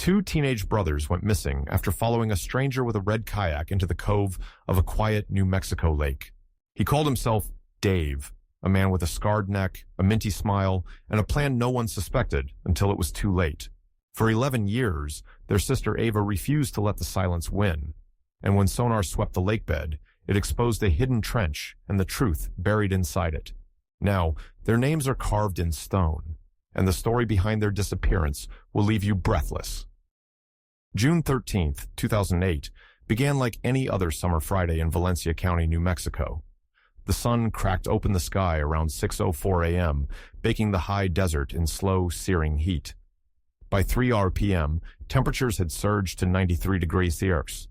Two teenage brothers went missing after following a stranger with a red kayak into the cove of a quiet New Mexico lake. He called himself Dave, a man with a scarred neck, a minty smile, and a plan no one suspected until it was too late. For 11 years, their sister Ava refused to let the silence win, and when sonar swept the lake bed, it exposed a hidden trench and the truth buried inside it. Now, their names are carved in stone, and the story behind their disappearance will leave you breathless. June 13th, 2008, began like any other summer Friday in Valencia County, New Mexico. The sun cracked open the sky around 6:04 a.m., baking the high desert in slow, searing heat. By 3 p.m., temperatures had surged to 93 degrees Celsius.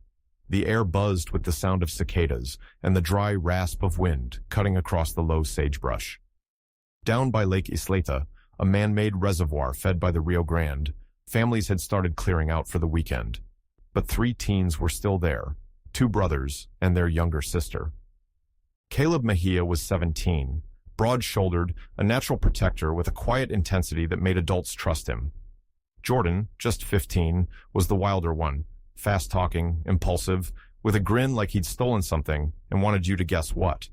The air buzzed with the sound of cicadas and the dry rasp of wind cutting across the low sagebrush. Down by Lake Isleta, a man-made reservoir fed by the Rio Grande, families had started clearing out for the weekend. But 3 teens were still there, 2 brothers and their younger sister. Caleb Mejia was 17, broad-shouldered, a natural protector with a quiet intensity that made adults trust him. Jordan, just 15, was the wilder one, fast-talking, impulsive, with a grin like he'd stolen something and wanted you to guess what.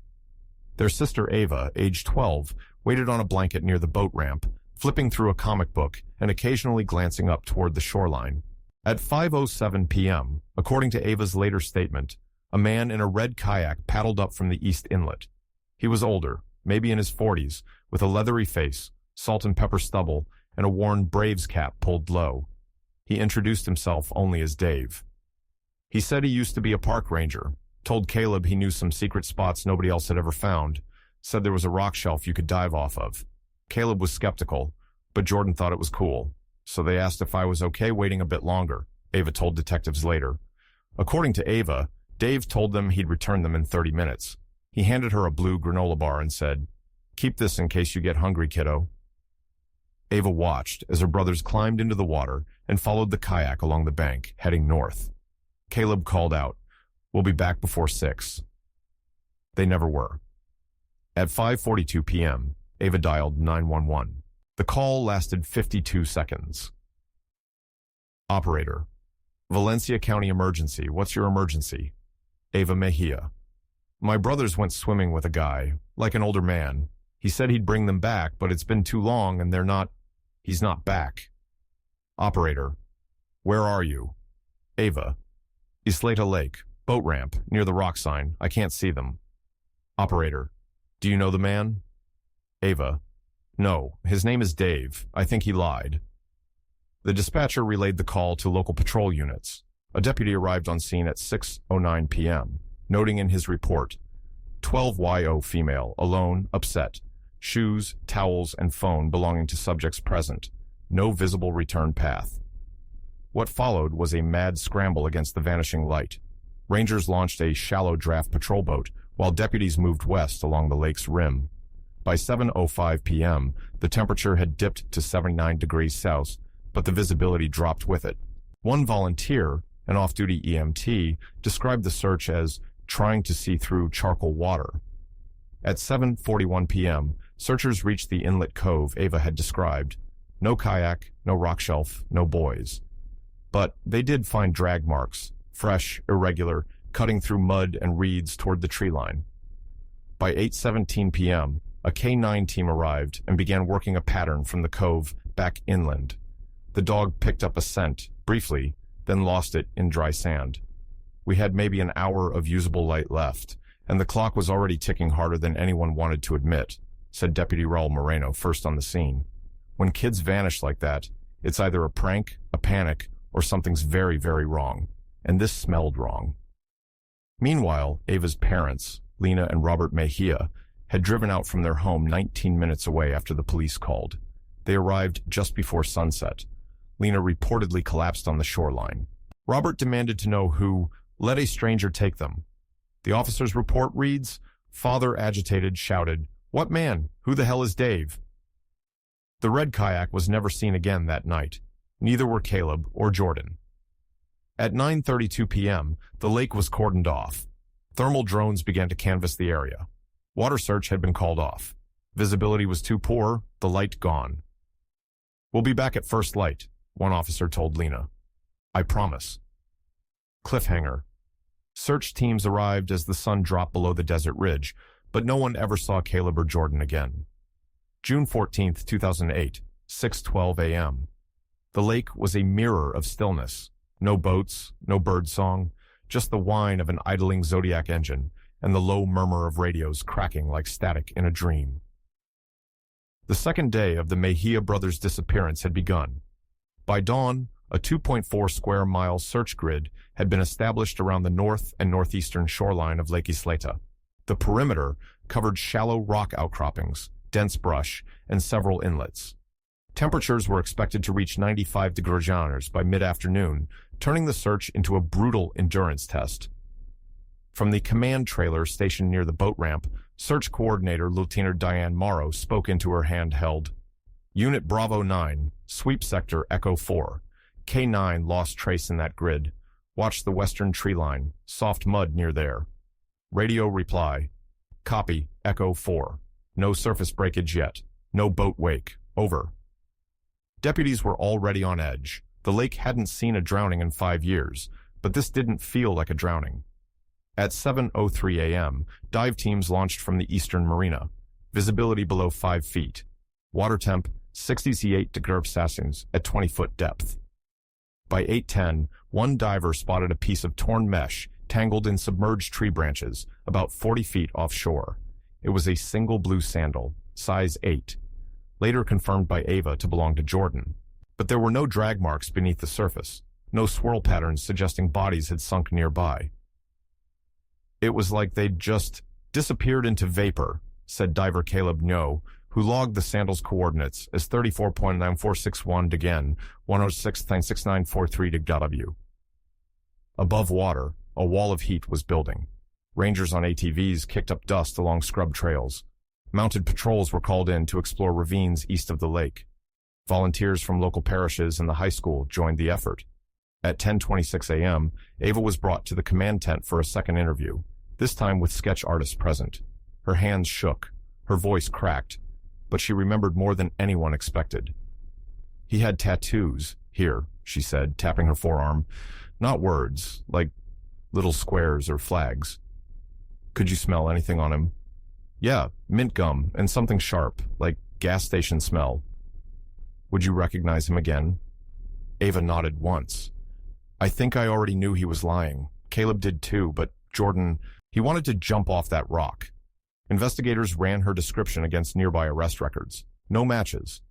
Their sister Ava, age 12, waited on a blanket near the boat ramp, flipping through a comic book and occasionally glancing up toward the shoreline. At 5:07 p.m., according to Ava's later statement, a man in a red kayak paddled up from the east inlet. He was older, maybe in his 40s, with a leathery face, salt and pepper stubble, and a worn Braves cap pulled low. He introduced himself only as Dave. He said he used to be a park ranger, told Caleb he knew some secret spots nobody else had ever found, said there was a rock shelf you could dive off of. Caleb was skeptical, but Jordan thought it was cool, so they asked if I was okay waiting a bit longer, Ava told detectives later. According to Ava, Dave told them he'd return them in 30 minutes. He handed her a blue granola bar and said, "Keep this in case you get hungry, kiddo." Ava watched as her brothers climbed into the water and followed the kayak along the bank, heading north. Caleb called out, "We'll be back before 6. They never were. At 5:42 p.m., Ava dialed 911. The call lasted 52 seconds. Operator: Valencia County Emergency. What's your emergency? Ava Mejia: My brothers went swimming with a guy, like an older man. He said he'd bring them back, but it's been too long and he's not back. Operator: Where are you? Ava: Isleta Lake, boat ramp, near the rock sign. I can't see them. Operator: Do you know the man? Ava: No, his name is Dave. I think he lied. The dispatcher relayed the call to local patrol units. A deputy arrived on scene at 6:09 p.m., noting in his report, 12YO female, alone, upset, shoes, towels, and phone belonging to subjects present. No visible return path. What followed was a mad scramble against the vanishing light. Rangers launched a shallow draft patrol boat, while deputies moved west along the lake's rim. By 7:05 p.m., the temperature had dipped to 79 degrees south, but the visibility dropped with it. One volunteer, an off-duty EMT, described the search as trying to see through charcoal water. At 7:41 p.m., searchers reached the inlet cove Ava had described. No kayak, no rock shelf, no boys. But they did find drag marks, fresh, irregular, cutting through mud and reeds toward the tree line. By 8:17 p.m., a K-9 team arrived and began working a pattern from the cove back inland. The dog picked up a scent, briefly, then lost it in dry sand. We had maybe an hour of usable light left, and the clock was already ticking harder than anyone wanted to admit, said Deputy Raul Moreno, first on the scene. When kids vanish like that, it's either a prank, a panic, or something's very, very wrong. And this smelled wrong. Meanwhile, Ava's parents, Lena and Robert Mejia, had driven out from their home 19 minutes away after the police called. They arrived just before sunset. Lena reportedly collapsed on the shoreline. Robert demanded to know who let a stranger take them. The officer's report reads, father agitated shouted, "What man? Who the hell is Dave?" The red kayak was never seen again that night. Neither were Caleb or Jordan. At 9:32 p.m., the lake was cordoned off. Thermal drones began to canvass the area. Water search had been called off. Visibility was too poor, the light gone. "We'll be back at first light," one officer told Lena. I promise. Cliffhanger. Search teams arrived as the sun dropped below the desert ridge, but no one ever saw Caleb or Jordan again. June 14th, 2008, 6:12 a.m. The lake was a mirror of stillness. No boats, no bird song, just the whine of an idling Zodiac engine and the low murmur of radios cracking like static in a dream. The second day of the Mejia brothers' disappearance had begun. By dawn, a 2.4 square mile search grid had been established around the north and northeastern shoreline of Lake Isleta. The perimeter covered shallow rock outcroppings, dense brush, and several inlets. Temperatures were expected to reach 95 degrees by mid-afternoon, turning the search into a brutal endurance test. From the command trailer stationed near the boat ramp, search coordinator Lieutenant Diane Morrow spoke into her handheld. Unit Bravo 9, sweep sector Echo 4. K9 lost trace in that grid. Watch the western tree line, soft mud near there. Radio reply. Copy, Echo 4. No surface breakage yet. No boat wake. Over. Deputies were already on edge. The lake hadn't seen a drowning in 5 years, but this didn't feel like a drowning. At 7:03 a.m., dive teams launched from the eastern marina. Visibility below 5 feet. Water temp 68 degrees Celsius at 20-foot depth. By 8:10, one diver spotted a piece of torn mesh tangled in submerged tree branches about 40 feet offshore. It was a single blue sandal, size 8, later confirmed by Ava to belong to Jordan. But there were no drag marks beneath the surface, no swirl patterns suggesting bodies had sunk nearby. It was like they'd just disappeared into vapor, said diver Caleb No, who logged the sandal's coordinates as 34.9461 again, 106.6943 to W. Above water, a wall of heat was building. Rangers on ATVs kicked up dust along scrub trails. Mounted patrols were called in to explore ravines east of the lake. Volunteers from local parishes and the high school joined the effort. At 10:26 a.m., Ava was brought to the command tent for a second interview, this time with sketch artists present. Her hands shook, her voice cracked, but she remembered more than anyone expected. He had tattoos, here, she said, tapping her forearm. Not words, like little squares or flags. Could you smell anything on him? Yeah, mint gum and something sharp, like gas station smell. Would you recognize him again? Ava nodded once. I think I already knew he was lying. Caleb did too, but Jordan, he wanted to jump off that rock. Investigators ran her description against nearby arrest records. No matches.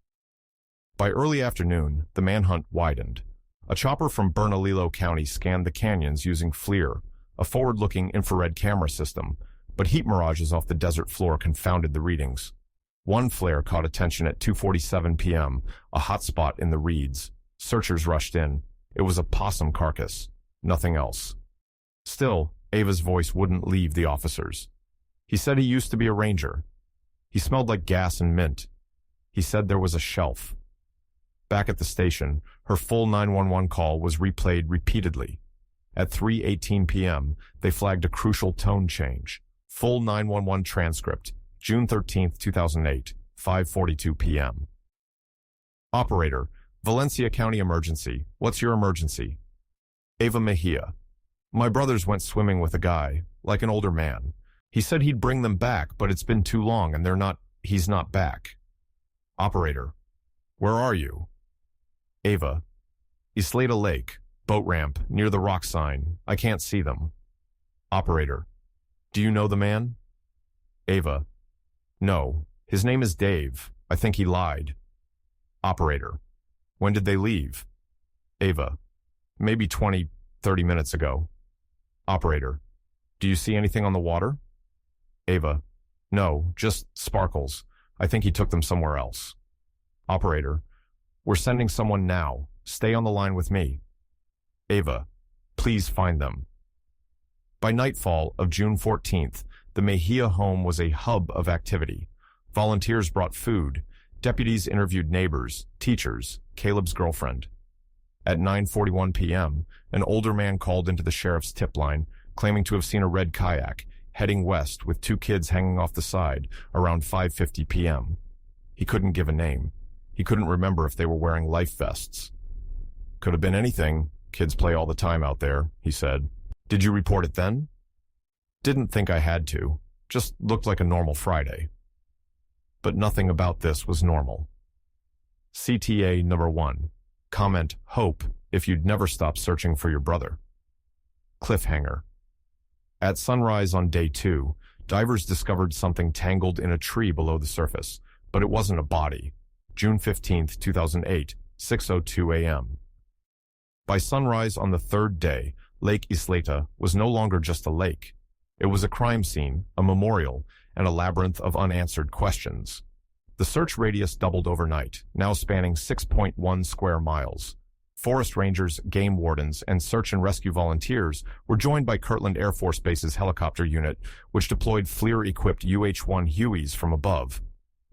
By early afternoon, the manhunt widened. A chopper from Bernalillo County scanned the canyons using FLIR, a forward-looking infrared camera system, but heat mirages off the desert floor confounded the readings. One flare caught attention at 2:47 p.m., a hot spot in the reeds. Searchers rushed in. It was a possum carcass. Nothing else. Still, Ava's voice wouldn't leave the officers. He said he used to be a ranger. He smelled like gas and mint. He said there was a shelf. Back at the station, her full 911 call was replayed repeatedly. At 3:18 p.m., they flagged a crucial tone change. Full 911 transcript, June 13, 2008, 5:42 p.m. Operator, Valencia County Emergency. What's your emergency? Ava Mejia. My brothers went swimming with a guy, like an older man. He said he'd bring them back, but it's been too long and he's not back. Operator, where are you? Ava. Isleta Lake, boat ramp, near the rock sign. I can't see them. Operator, do you know the man? Ava. No, his name is Dave. I think he lied. Operator, when did they leave? Ava. Maybe 20, 30 minutes ago. Operator, do you see anything on the water? Ava. No, just sparkles. I think he took them somewhere else. Operator, we're sending someone now. Stay on the line with me. Ava, please find them. By nightfall of June 14th, the Mejia home was a hub of activity. Volunteers brought food. Deputies interviewed neighbors, teachers, Caleb's girlfriend. At 9:41 p.m., an older man called into the sheriff's tip line, claiming to have seen a red kayak, heading west with 2 kids hanging off the side around 5:50 p.m. He couldn't give a name. He couldn't remember if they were wearing life vests. Could have been anything, Kids play all the time out there, he said. Did you report it then? Didn't think I had to. Just looked like a normal Friday. But nothing about this was normal. CTA number 1. Comment, hope, if you'd never stop searching for your brother. Cliffhanger. At sunrise on day 2, divers discovered something tangled in a tree below the surface, but it wasn't a body. June 15, 2008, 6:02 a.m. By sunrise on the 3rd day, Lake Isleta was no longer just a lake. It was a crime scene, a memorial, and a labyrinth of unanswered questions. The search radius doubled overnight, now spanning 6.1 square miles. Forest rangers, game wardens, and search and rescue volunteers were joined by Kirtland Air Force Base's helicopter unit, which deployed FLIR-equipped UH-1 Hueys from above.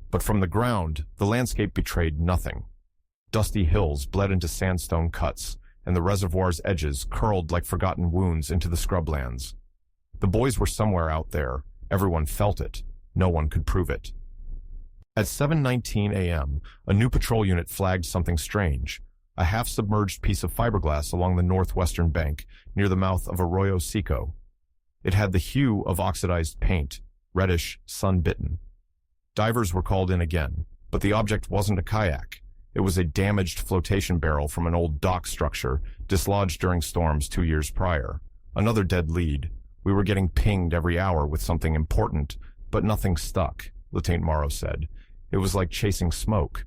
But from the ground, the landscape betrayed nothing. Dusty hills bled into sandstone cuts, and the reservoir's edges curled like forgotten wounds into the scrublands. The boys were somewhere out there. Everyone felt it. No one could prove it. At 7:19 a.m., a new patrol unit flagged something strange. A half-submerged piece of fiberglass along the northwestern bank near the mouth of Arroyo Seco. It had the hue of oxidized paint, reddish, sun-bitten. Divers were called in again, but the object wasn't a kayak. It was a damaged flotation barrel from an old dock structure dislodged during storms 2 years prior. Another dead lead. We were getting pinged every hour with something important, but nothing stuck, Lieutenant Morrow said. It was like chasing smoke.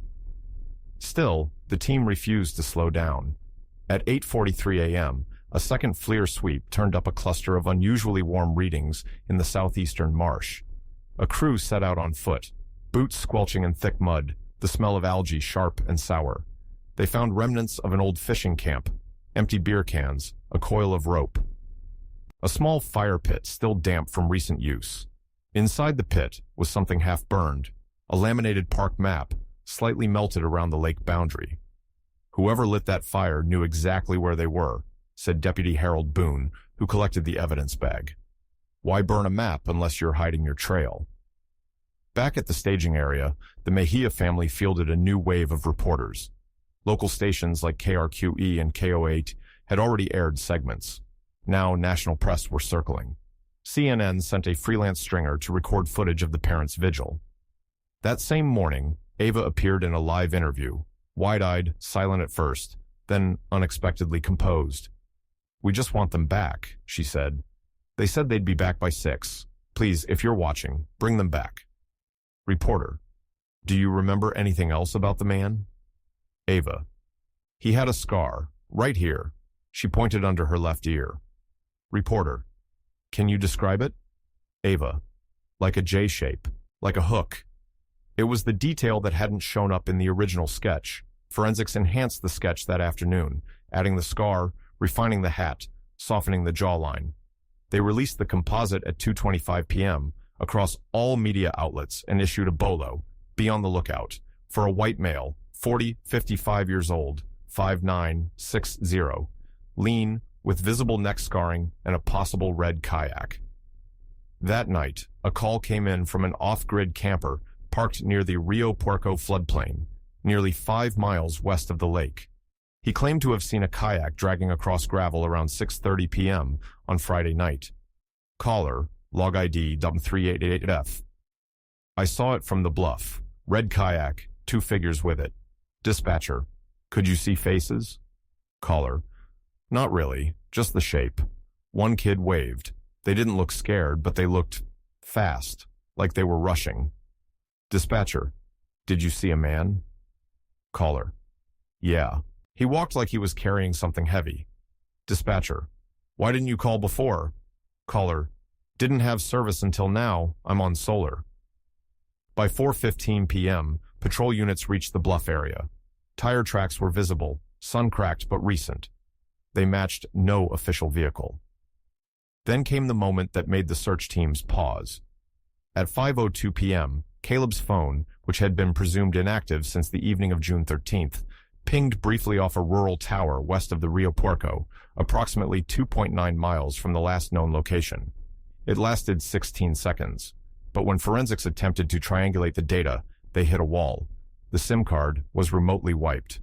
Still, the team refused to slow down. At 8:43 a.m., a second FLIR sweep turned up a cluster of unusually warm readings in the southeastern marsh. A crew set out on foot, boots squelching in thick mud, the smell of algae sharp and sour. They found remnants of an old fishing camp, empty beer cans, a coil of rope. A small fire pit still damp from recent use. Inside the pit was something half-burned, a laminated park map, slightly melted around the lake boundary. Whoever lit that fire knew exactly where they were, said Deputy Harold Boone, who collected the evidence bag. Why burn a map unless you're hiding your trail? Back at the staging area, the Mejia family fielded a new wave of reporters. Local stations like KRQE and KO8 had already aired segments. Now national press were circling. CNN sent a freelance stringer to record footage of the parents' vigil. That same morning, Ava appeared in a live interview, wide-eyed, silent at first, then unexpectedly composed. "We just want them back," she said. "They said they'd be back by 6. Please, if you're watching, bring them back." Reporter: "Do you remember anything else about the man?" Ava: "He had a scar, right here." She pointed under her left ear. Reporter: "Can you describe it?" Ava: "Like a J shape, like a hook." It was the detail that hadn't shown up in the original sketch. Forensics enhanced the sketch that afternoon, adding the scar, refining the hat, softening the jawline. They released the composite at 2:25 p.m. across all media outlets and issued a bolo, "Be on the lookout," for a white male, 40, 55 years old, 5'9", 6'0", lean, with visible neck scarring and a possible red kayak. That night, a call came in from an off-grid camper parked near the Rio Puerco floodplain, nearly 5 miles west of the lake. He claimed to have seen a kayak dragging across gravel around 6:30 p.m. on Friday night. Caller, log ID W388F. "I saw it from the bluff. Red kayak, 2 figures with it." Dispatcher: "Could you see faces?" Caller: "Not really, just the shape. One kid waved. They didn't look scared, but they looked fast, like they were rushing." Dispatcher: "Did you see a man?" Caller: "Yeah. He walked like he was carrying something heavy." Dispatcher: "Why didn't you call before?" Caller: "Didn't have service until now. I'm on solar." By 4:15 p.m., patrol units reached the bluff area. Tire tracks were visible, sun-cracked but recent. They matched no official vehicle. Then came the moment that made the search teams pause. At 5:02 p.m., Caleb's phone, which had been presumed inactive since the evening of June 13th, pinged briefly off a rural tower west of the Rio Puerco, approximately 2.9 miles from the last known location. It lasted 16 seconds, but when forensics attempted to triangulate the data, they hit a wall. The SIM card was remotely wiped.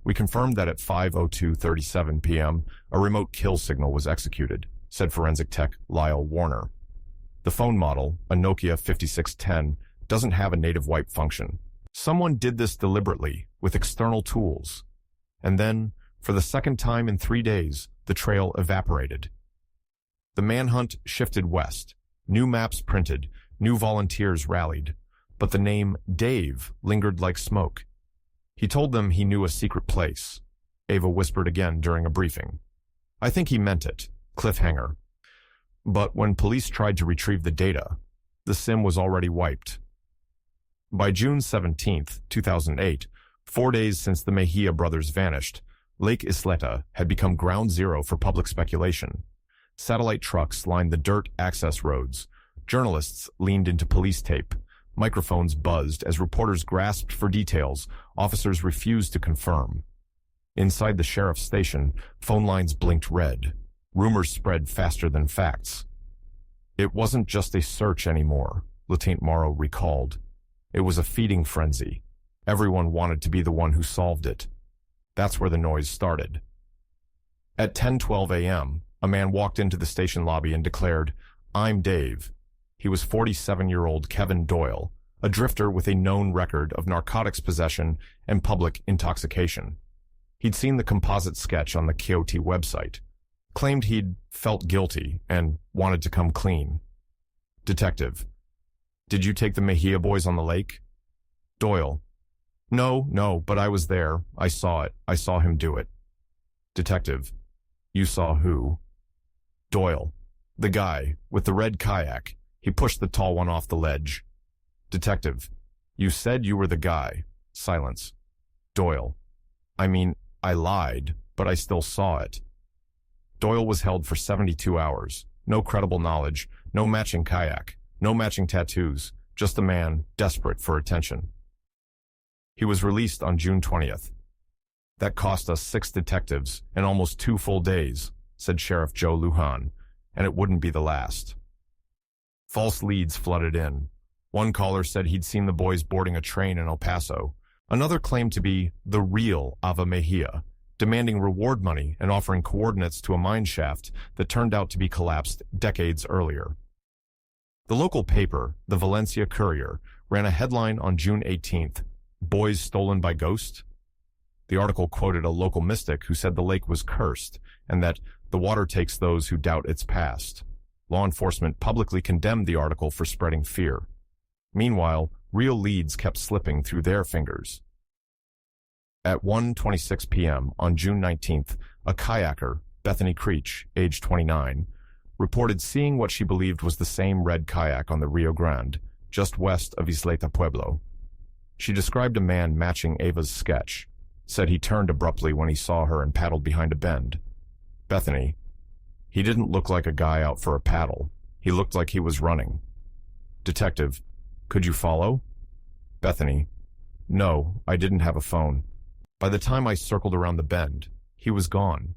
We confirmed that at 5:02:37 p.m., a remote kill signal was executed, said forensic tech Lyle Warner. The phone model, a Nokia 5610, doesn't have a native wipe function. Someone did this deliberately, with external tools. And then, for the second time in 3 days, the trail evaporated. The manhunt shifted west. New maps printed, new volunteers rallied. But the name Dave lingered like smoke. He told them he knew a secret place. Ava whispered again during a briefing. I think he meant it. Cliffhanger. But when police tried to retrieve the data, the SIM was already wiped. By June 17, 2008, 4 days since the Mejia brothers vanished, Lake Isleta had become ground zero for public speculation. Satellite trucks lined the dirt access roads. Journalists leaned into police tape. Microphones buzzed as reporters grasped for details officers refused to confirm. Inside the sheriff's station, phone lines blinked red. Rumors spread faster than facts. It wasn't just a search anymore, Lieutenant Morrow recalled. It was a feeding frenzy. Everyone wanted to be the one who solved it. That's where the noise started. At 10:12 a.m., a man walked into the station lobby and declared, I'm Dave. He was 47-year-old Kevin Doyle, a drifter with a known record of narcotics possession and public intoxication. He'd seen the composite sketch on the Coyote website, claimed he'd felt guilty and wanted to come clean. Detective: Did you take the Mejia boys on the lake? Doyle: No, but I was there. I saw it. I saw him do it. Detective: You saw who? Doyle: The guy, with the red kayak. He pushed the tall one off the ledge. Detective: You said you were the guy. Silence. Doyle: I lied, but I still saw it. Doyle was held for 72 hours. No credible knowledge, no matching kayak, no matching tattoos, just a man desperate for attention. He was released on June 20th. That cost us 6 detectives and almost 2 full days, said Sheriff Joe Lujan, and it wouldn't be the last. False leads flooded in. One caller said he'd seen the boys boarding a train in El Paso. Another claimed to be the real Ava Mejia, demanding reward money and offering coordinates to a mine shaft that turned out to be collapsed decades earlier. The local paper, the Valencia Courier, ran a headline on June 18th, Boys Stolen by Ghost? The article quoted a local mystic who said the lake was cursed and that the water takes those who doubt its past. Law enforcement publicly condemned the article for spreading fear. Meanwhile, real leads kept slipping through their fingers. At 1:26 p.m. on June 19th, a kayaker, Bethany Creech, age 29, reported seeing what she believed was the same red kayak on the Rio Grande, just west of Isleta Pueblo. She described a man matching Ava's sketch, said he turned abruptly when he saw her and paddled behind a bend. Bethany: He didn't look like a guy out for a paddle. He looked like he was running. Detective: Could you follow? Bethany: No, I didn't have a phone. By the time I circled around the bend, he was gone.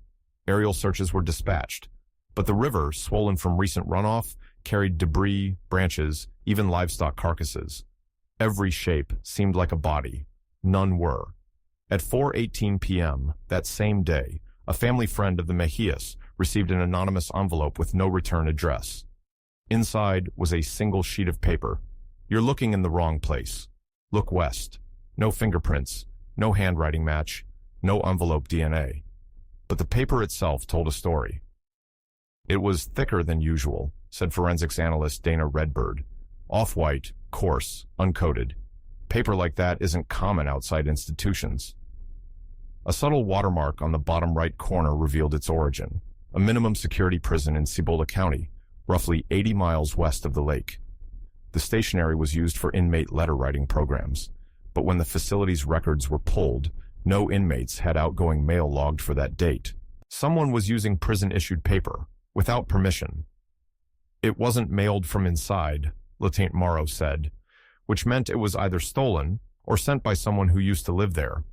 Aerial searches were dispatched, but the river, swollen from recent runoff, carried debris, branches, even livestock carcasses. Every shape seemed like a body. None were. At 4:18 p.m. that same day, a family friend of the Mejias received an anonymous envelope with no return address. Inside was a single sheet of paper. You're looking in the wrong place. Look west. No fingerprints, no handwriting match, no envelope DNA. But the paper itself told a story. It was thicker than usual, said forensics analyst Dana Redbird. Off-white, coarse, uncoated. Paper like that isn't common outside institutions. A subtle watermark on the bottom right corner revealed its origin, a minimum security prison in Cibola County, roughly 80 miles west of the lake. The stationery was used for inmate letter-writing programs, but when the facility's records were pulled, no inmates had outgoing mail logged for that date. Someone was using prison-issued paper, without permission. It wasn't mailed from inside, Lieutenant Morrow said, which meant it was either stolen or sent by someone who used to live there.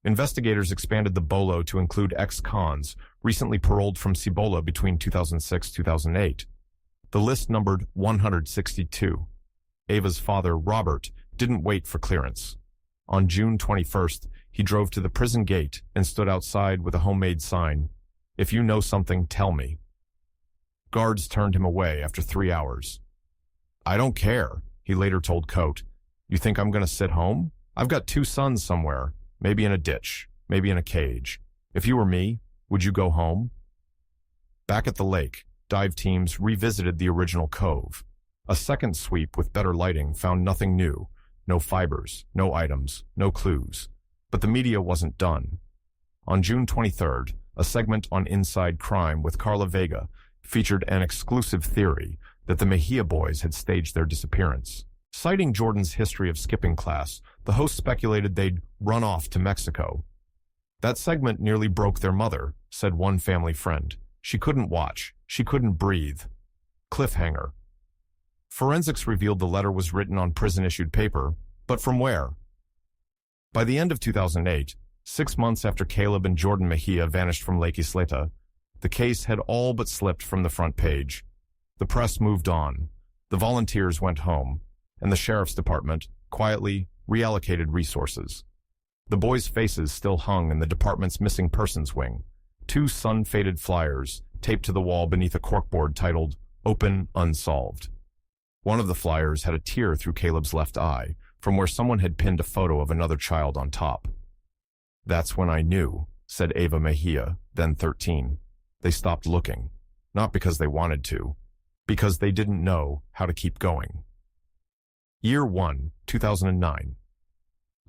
Investigators expanded the BOLO to include ex-cons recently paroled from Cibola between 2006-2008. The list numbered 162. Ava's father, Robert, didn't wait for clearance. On June 21st, he drove to the prison gate and stood outside with a homemade sign, "If you know something, tell me." Guards turned him away after 3 hours. "I don't care," he later told Coate. "You think I'm going to sit home? I've got 2 sons somewhere, maybe in a ditch, maybe in a cage. If you were me, would you go home?" Back at the lake, dive teams revisited the original cove. A second sweep with better lighting found nothing new. No fibers, no items, no clues. But the media wasn't done. On June 23rd, a segment on Inside Crime with Carla Vega featured an exclusive theory that the Mejia boys had staged their disappearance. Citing Jordan's history of skipping class, the host speculated they'd run off to Mexico. "That segment nearly broke their mother," said one family friend. "She couldn't watch. She couldn't breathe." Cliffhanger. Forensics revealed the letter was written on prison-issued paper, but from where? By the end of 2008, 6 months after Caleb and Jordan Mejia vanished from Lake Isleta, the case had all but slipped from the front page. The press moved on, the volunteers went home, and the sheriff's department quietly reallocated resources. The boys' faces still hung in the department's missing persons wing, 2 sun-faded flyers taped to the wall beneath a corkboard titled "Open Unsolved." One of the flyers had a tear through Caleb's left eye, from where someone had pinned a photo of another child on top. "That's when I knew," said Ava Mejia, then 13. "They stopped looking, not because they wanted to, because they didn't know how to keep going." Year 1, 2009.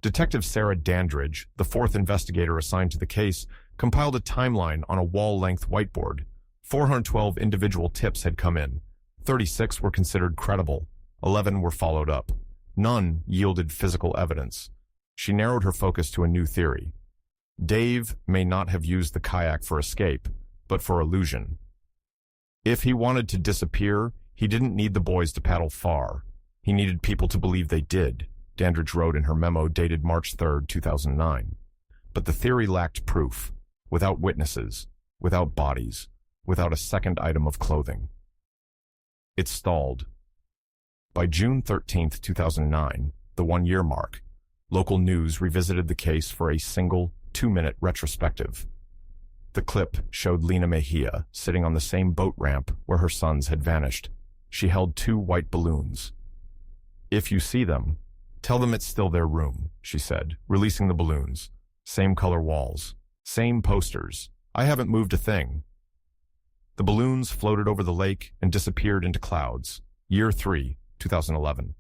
Detective Sarah Dandridge, the 4th investigator assigned to the case, compiled a timeline on a wall-length whiteboard. 412 individual tips had come in. 36 were considered credible. 11 were followed up. None yielded physical evidence. She narrowed her focus to a new theory. Dave may not have used the kayak for escape, but for illusion. If he wanted to disappear, he didn't need the boys to paddle far. He needed people to believe they did, Dandridge wrote in her memo dated March 3, 2009. But the theory lacked proof, without witnesses, without bodies, without a second item of clothing. It stalled. By June 13, 2009, the 1-year mark, local news revisited the case for a single 2-minute retrospective. The clip showed Lena Mejia sitting on the same boat ramp where her sons had vanished. She held 2 white balloons. "If you see them, tell them it's still their room," she said, releasing the balloons. "Same color walls, same posters. I haven't moved a thing." The balloons floated over the lake and disappeared into clouds. Year 3, 2011.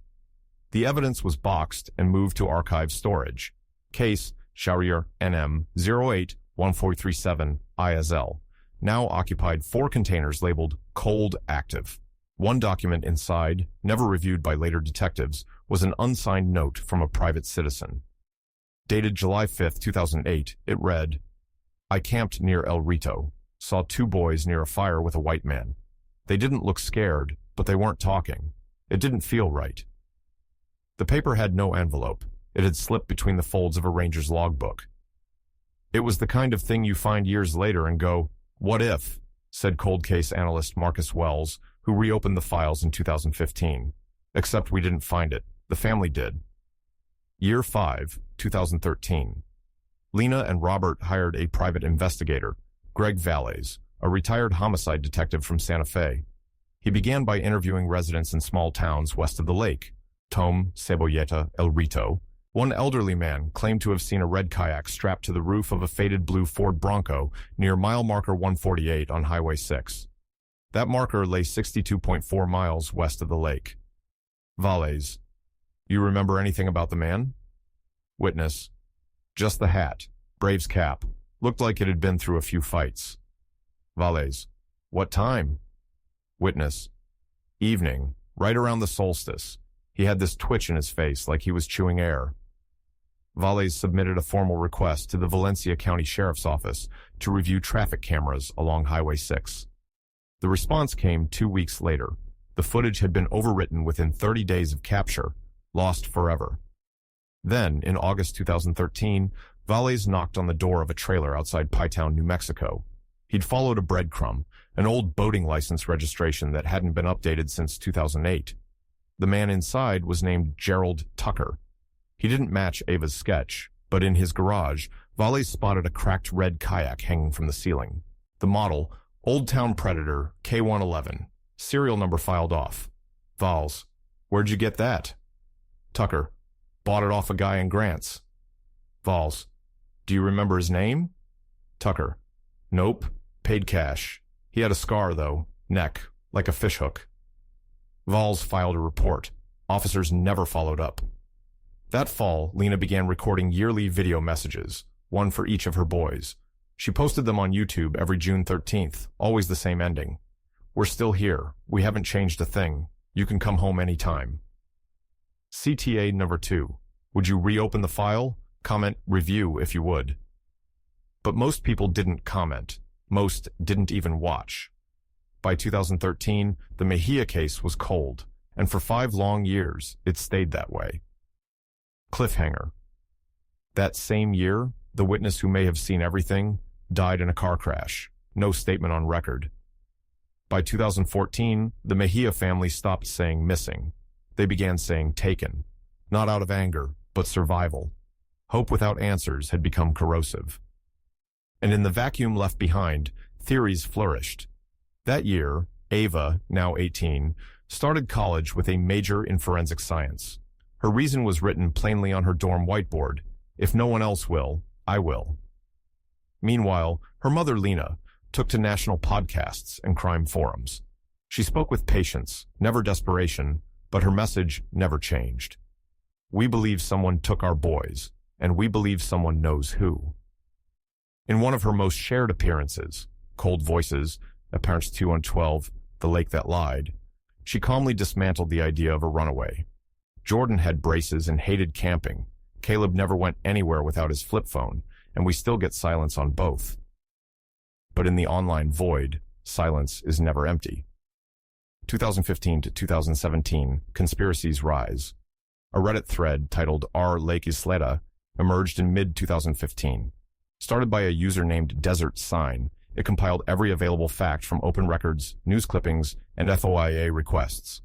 The evidence was boxed and moved to archive storage. Case Sharir NM 081437 ISL now occupied 4 containers labeled Cold Active. One document inside, never reviewed by later detectives, was an unsigned note from a private citizen. Dated July 5, 2008, it read, "I camped near El Rito. Saw 2 boys near a fire with a white man. They didn't look scared, but they weren't talking. It didn't feel right." The paper had no envelope. It had slipped between the folds of a ranger's logbook. "It was the kind of thing you find years later and go, 'What if?'" said cold case analyst Marcus Wells, who reopened the files in 2015. "Except we didn't find it. The family did." Year 5, 2013. Lena and Robert hired a private investigator, Greg Valles, a retired homicide detective from Santa Fe. He began by interviewing residents in small towns west of the lake, Tom, Cebolleta, El Rito. One elderly man claimed to have seen a red kayak strapped to the roof of a faded blue Ford Bronco near mile marker 148 on Highway 6. That marker lay 62.4 miles west of the lake. Valles: "You remember anything about the man?" Witness: "Just the hat, Braves cap. Looked like it had been through a few fights." Valles: "What time?" Witness: "Evening, right around the solstice. He had this twitch in his face like he was chewing air." Valles submitted a formal request to the Valencia County Sheriff's Office to review traffic cameras along Highway 6. The response came 2 weeks later. The footage had been overwritten within 30 days of capture, lost forever. Then, in August 2013, Valles knocked on the door of a trailer outside Pytown, New Mexico. He'd followed a breadcrumb, an old boating license registration that hadn't been updated since 2008. The man inside was named Gerald Tucker. He didn't match Ava's sketch, But in his garage, Valles spotted a cracked red kayak hanging from the ceiling. The model, Old Town Predator K111, serial number filed off. Valles, where'd you get that? Tucker, bought it off a guy in Grants. Valles, do you remember his name? Tucker, nope, paid cash. He had a scar, though, neck, like a fishhook. Valles filed a report. Officers never followed up. That fall, Lena began recording yearly video messages, one for each of her boys. She posted them on YouTube every June 13th, always the same ending. We're still here. We haven't changed a thing. You can come home anytime. CTA number 2. Would you reopen the file? Comment, review if you would. But most people didn't comment. Most didn't even watch. By 2013, the Mejia case was cold, and for 5 long years, it stayed that way. Cliffhanger. That same year, the witness who may have seen everything died in a car crash. No statement on record. By 2014, the Mejia family stopped saying missing. They began saying taken. Not out of anger, but survival. Hope without answers had become corrosive. And in the vacuum left behind, theories flourished. That year, Ava, now 18, started college with a major in forensic science. Her reason was written plainly on her dorm whiteboard: if no one else will, I will. Meanwhile, her mother Lena took to national podcasts and crime forums. She spoke with patience, never desperation, but her message never changed. We believe someone took our boys, and we believe someone knows who. In one of her most shared appearances, Cold Voices, at Parents 2 on 12, The Lake That Lied, she calmly dismantled the idea of a runaway. Jordan had braces and hated camping. Caleb never went anywhere without his flip phone, and we still get silence on both. But in the online void, silence is never empty. 2015 to 2017, conspiracies rise. A Reddit thread titled R. Lake Isleta emerged in mid-2015. Started by a user named Desert Sign, it compiled every available fact from open records, news clippings, and FOIA requests.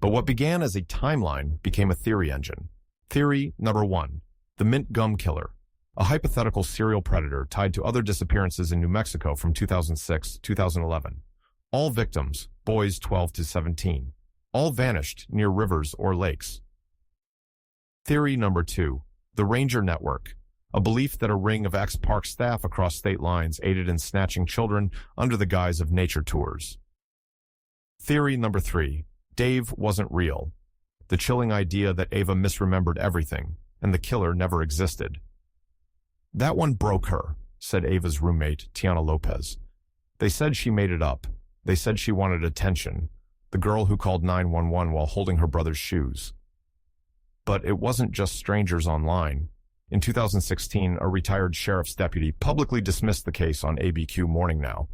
But what began as a timeline became a theory engine. Theory number 1, the Mint Gum Killer, a hypothetical serial predator tied to other disappearances in New Mexico from 2006 to 2011. All victims, boys 12 to 17. All vanished near rivers or lakes. Theory number 2, the Ranger Network, a belief that a ring of ex-park staff across state lines aided in snatching children under the guise of nature tours. Theory number 3, Dave wasn't real, the chilling idea that Ava misremembered everything, and the killer never existed. That one broke her, said Ava's roommate, Tiana Lopez. They said she made it up. They said she wanted attention, the girl who called 911 while holding her brother's shoes. But it wasn't just strangers online. In 2016, a retired sheriff's deputy publicly dismissed the case on ABQ Morning Now.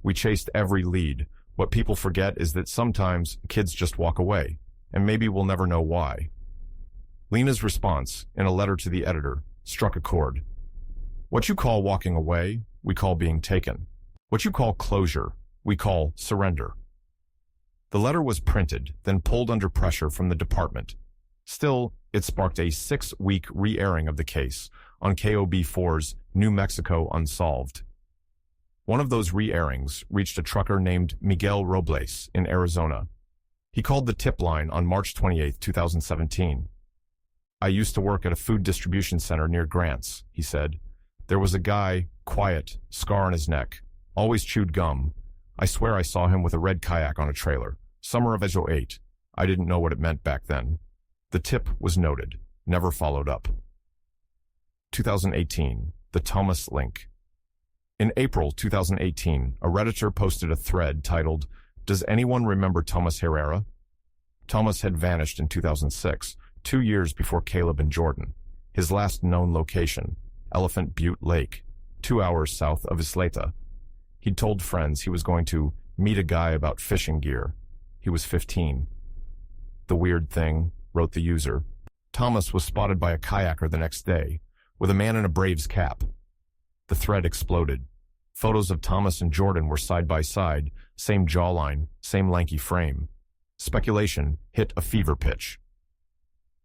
We chased every lead. What people forget is that sometimes kids just walk away, and maybe we'll never know why. Lena's response, in a letter to the editor, struck a chord. What you call walking away, we call being taken. What you call closure, we call surrender. The letter was printed, then pulled under pressure from the department. Still, it sparked a 6-week re-airing of the case on KOB4's New Mexico Unsolved. One of those re-airings reached a trucker named Miguel Robles in Arizona. He called the tip line on March 28, 2017. I used to work at a food distribution center near Grants, he said. There was a guy, quiet, scar on his neck, always chewed gum. I swear I saw him with a red kayak on a trailer. Summer of '08. I didn't know what it meant back then. The tip was noted, never followed up. 2018, the Thomas link. In April 2018, a Redditor posted a thread titled, Does anyone remember Thomas Herrera? Thomas had vanished in 2006, 2 years before Caleb and Jordan. His last known location, Elephant Butte Lake, 2 hours south of Isleta. He'd told friends he was going to meet a guy about fishing gear. He was 15. The weird thing, wrote the user, Thomas was spotted by a kayaker the next day, with a man in a Braves cap. The thread exploded. Photos of Thomas and Jordan were side by side, same jawline, same lanky frame. Speculation hit a fever pitch.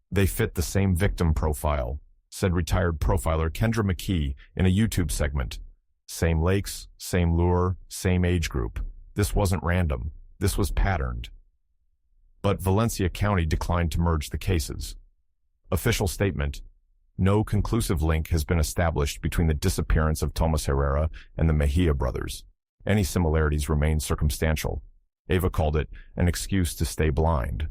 They fit the same victim profile, said retired profiler Kendra McKee in a YouTube segment. Same lakes, same lure, same age group. This wasn't random. This was patterned. But Valencia County declined to merge the cases. Official statement: no conclusive link has been established between the disappearance of Tomas Herrera and the Mejia brothers. Any similarities remain circumstantial. Ava called it an excuse to stay blind.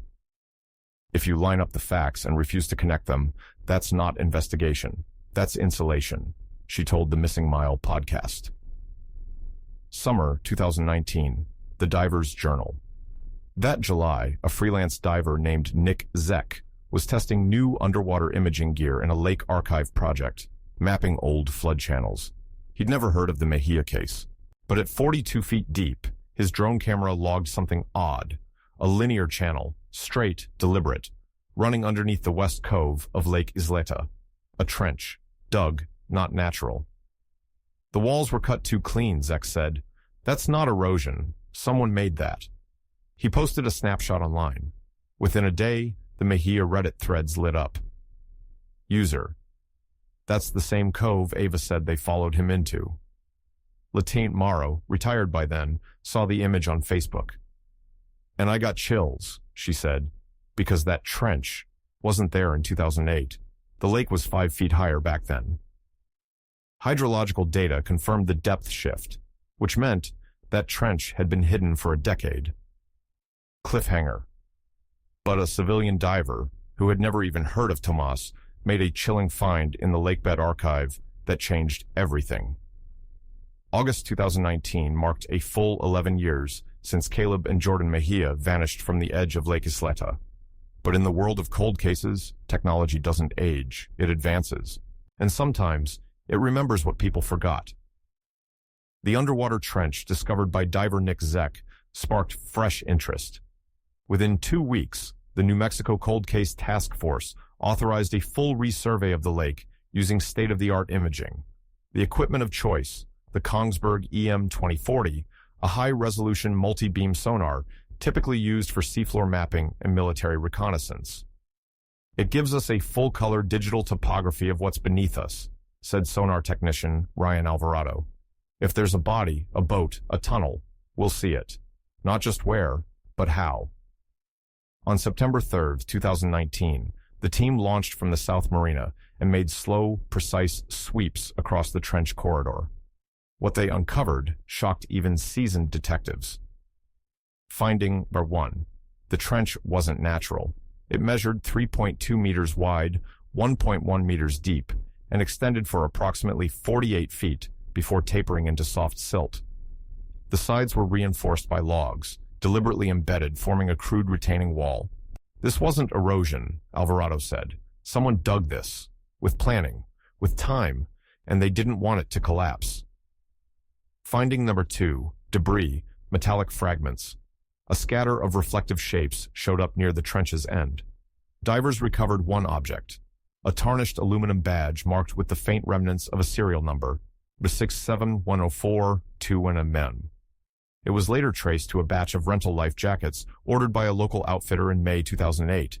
If you line up the facts and refuse to connect them, that's not investigation. That's insulation, she told the Missing Mile podcast. Summer 2019, The Diver's Journal. That July, a freelance diver named Nick Zek was testing new underwater imaging gear in a lake archive project, mapping old flood channels. He'd never heard of the Mejia case, but at 42 feet deep, his drone camera logged something odd, a linear channel, straight, deliberate, running underneath the west cove of Lake Isleta, a trench, dug, not natural. The walls were cut too clean, Zek said. That's not erosion. Someone made that. He posted a snapshot online. Within a day, the Mejia Reddit threads lit up. User: that's the same cove Ava said they followed him into. Latent Morrow, retired by then, saw the image on Facebook. And I got chills, she said, because that trench wasn't there in 2008. The lake was 5 feet higher back then. Hydrological data confirmed the depth shift, which meant that trench had been hidden for a decade. Cliffhanger. But a civilian diver, who had never even heard of Tomas, made a chilling find in the lakebed archive that changed everything. August 2019 marked a full 11 years since Caleb and Jordan Mejia vanished from the edge of Lake Isleta. But in the world of cold cases, technology doesn't age, it advances. And sometimes, it remembers what people forgot. The underwater trench discovered by diver Nick Zek sparked fresh interest. Within 2 weeks, the New Mexico Cold Case Task Force authorized a full resurvey of the lake using state-of-the-art imaging. The equipment of choice, the Kongsberg EM-2040, a high-resolution multi-beam sonar typically used for seafloor mapping and military reconnaissance. It gives us a full-color digital topography of what's beneath us, said sonar technician Ryan Alvarado. If there's a body, a boat, a tunnel, we'll see it. Not just where, but how. On September 3, 2019, the team launched from the South Marina and made slow, precise sweeps across the trench corridor. What they uncovered shocked even seasoned detectives. Finding number 1. The trench wasn't natural. It measured 3.2 meters wide, 1.1 meters deep, and extended for approximately 48 feet before tapering into soft silt. The sides were reinforced by logs, deliberately embedded, forming a crude retaining wall. This wasn't erosion, Alvarado said. Someone dug this, with planning, with time, and they didn't want it to collapse. Finding number 2, debris, metallic fragments. A scatter of reflective shapes showed up near the trench's end. Divers recovered one object, a tarnished aluminum badge marked with the faint remnants of a serial number, 67104-2NMN. It was later traced to a batch of rental life jackets ordered by a local outfitter in May 2008.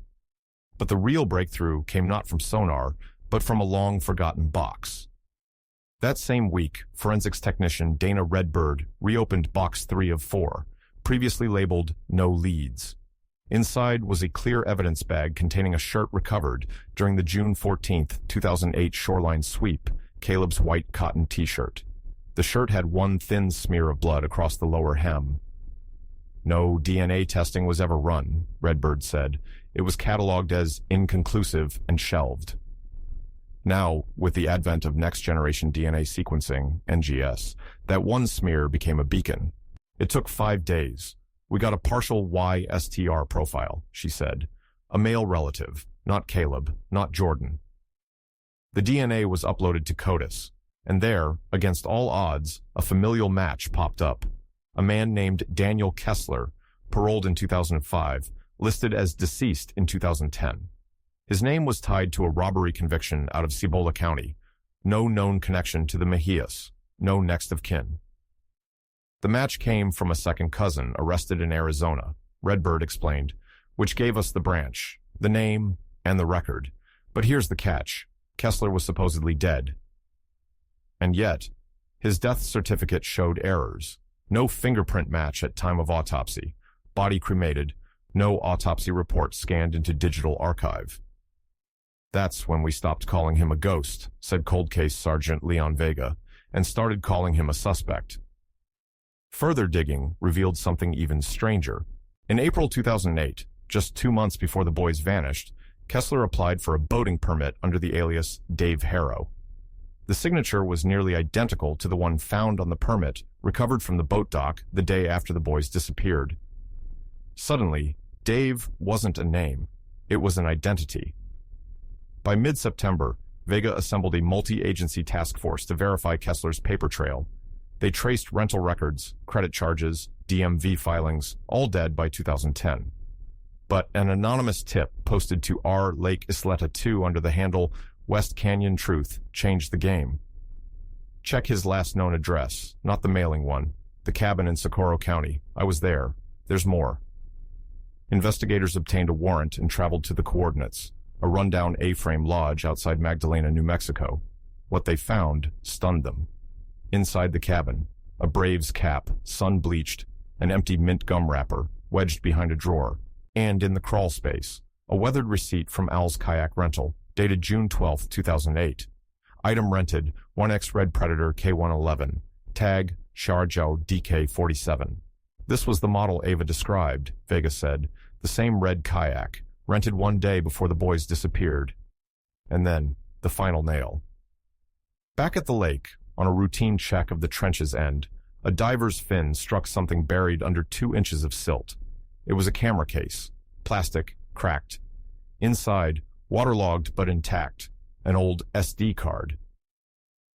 But the real breakthrough came not from sonar, but from a long-forgotten box. That same week, forensics technician Dana Redbird reopened Box 3 of 4, previously labeled No Leads. Inside was a clear evidence bag containing a shirt recovered during the June 14, 2008 shoreline sweep, Caleb's white cotton t-shirt. The shirt had one thin smear of blood across the lower hem. No DNA testing was ever run, Redbird said. It was cataloged as inconclusive and shelved. Now, with the advent of next-generation DNA sequencing, NGS, that one smear became a beacon. It took 5 days. We got a partial YSTR profile, she said. A male relative, not Caleb, not Jordan. The DNA was uploaded to CODIS, and there, against all odds, a familial match popped up. A man named Daniel Kessler, paroled in 2005, listed as deceased in 2010. His name was tied to a robbery conviction out of Cibola County. No known connection to the Mejias. No next of kin. The match came from a second cousin arrested in Arizona, Redbird explained, which gave us the branch, the name, and the record. But here's the catch. Kessler was supposedly dead. And yet, his death certificate showed errors. No fingerprint match at time of autopsy. Body cremated. No autopsy report scanned into digital archive. That's when we stopped calling him a ghost, said Cold Case Sergeant Leon Vega, and started calling him a suspect. Further digging revealed something even stranger. In April 2008, just 2 months before the boys vanished, Kessler applied for a boating permit under the alias Dave Harrow. The signature was nearly identical to the one found on the permit recovered from the boat dock the day after the boys disappeared. Suddenly, Dave wasn't a name. It was an identity. By mid-September, Vega assembled a multi-agency task force to verify Kessler's paper trail. They traced rental records, credit charges, DMV filings, all dead by 2010. But an anonymous tip posted to R. Lake Isleta 2 under the handle West Canyon Truth changed the game. Check his last known address, not the mailing one. The cabin in Socorro County. I was there. There's more. Investigators obtained a warrant and traveled to the coordinates, a rundown A-frame lodge outside Magdalena, New Mexico. What they found stunned them. Inside the cabin, a Braves cap, sun-bleached, an empty mint gum wrapper, wedged behind a drawer, and in the crawl space, a weathered receipt from Al's Kayak Rental, dated June 12, 2008. Item rented, 1X Red Predator K111, tag Sharjah DK47. This was the model Ava described, Vega said, the same red kayak, rented one day before the boys disappeared. And then, the final nail. Back at the lake, on a routine check of the trench's end, a diver's fin struck something buried under 2 inches of silt. It was a camera case, plastic, cracked. Inside, waterlogged but intact, an old SD card.